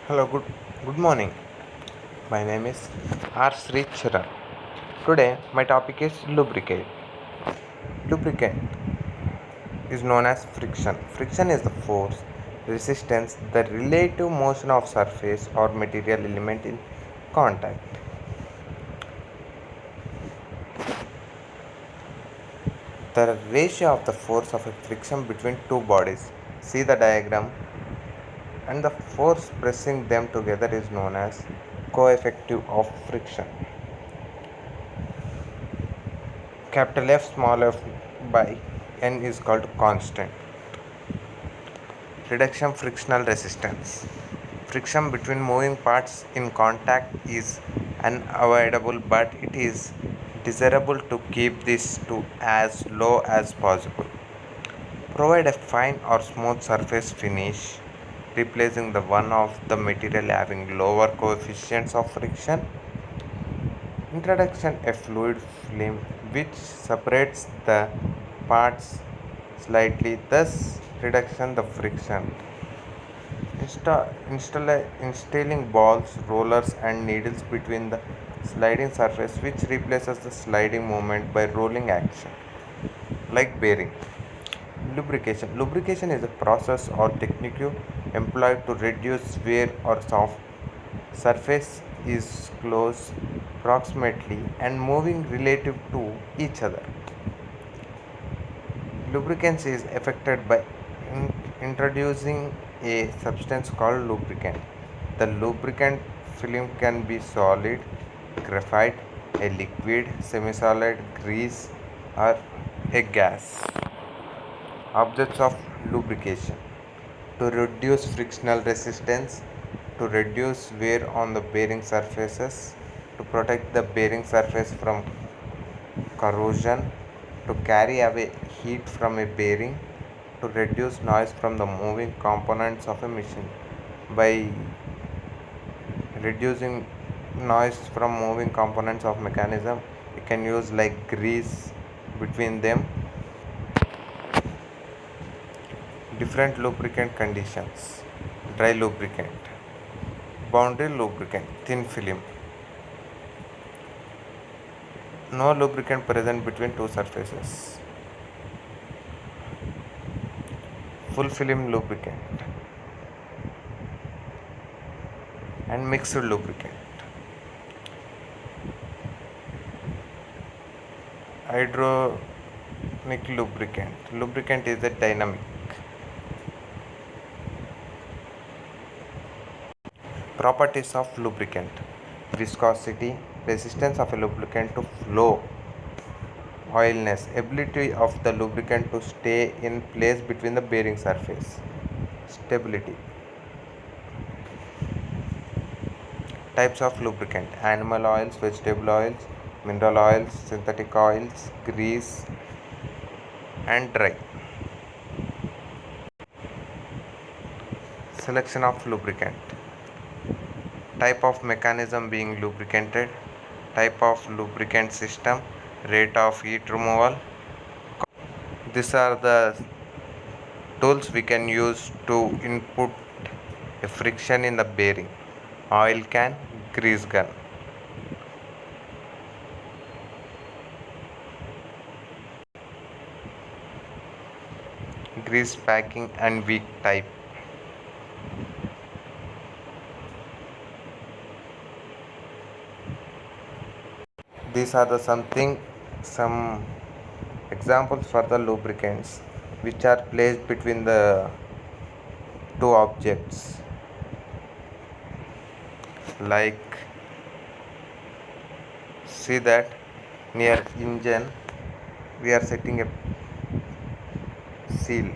Hello, good morning. My name is R. Sri Charan. Today, my topic is lubricant. Lubricant is known as friction. Friction is the force, resistance, the relative motion of surface or material element in contact. The ratio of the force of a friction between two bodies. See the diagram, and the force pressing them together is known as coeffective of friction. Capital F small f by n is called constant. Reduction frictional resistance. Friction between moving parts in contact is unavoidable, but it is desirable to keep this to as low as possible. Provide a fine or smooth surface finish, replacing the one of the material having lower coefficients of friction. Introduction a fluid film which separates the parts slightly, thus reduction the friction. Installing balls, rollers and needles between the sliding surface which replaces the sliding movement by rolling action. Like bearing. Lubrication is a process or technique employed to reduce wear or soft surface is close proximately and moving relative to each other. Lubricants is affected by introducing a substance called lubricant. The lubricant film can be solid, graphite, a liquid, semi-solid, grease, or a gas. Objects of lubrication: to reduce frictional resistance, to reduce wear on the bearing surfaces, to protect the bearing surface from corrosion, to carry away heat from a bearing, to reduce noise from the moving components of a machine. By reducing noise from moving components of mechanism, you can use like grease between them. Different lubricant conditions: dry lubricant, boundary lubricant, thin film, no lubricant present between two surfaces, full film lubricant, and mixed lubricant. Hydronic lubricant is a dynamic. Properties of lubricant: viscosity, resistance of a lubricant to flow, oiliness, ability of the lubricant to stay in place between the bearing surface, stability. Types of lubricant: animal oils, vegetable oils, mineral oils, synthetic oils, grease, and dry. Selection of lubricant: type of mechanism being lubricated, type of lubricant system, rate of heat removal. These are the tools we can use to input a friction in the bearing: oil can, grease gun. Grease packing and weak type. These are the some examples for the lubricants which are placed between the two objects. Like, see that near engine we are setting a seal.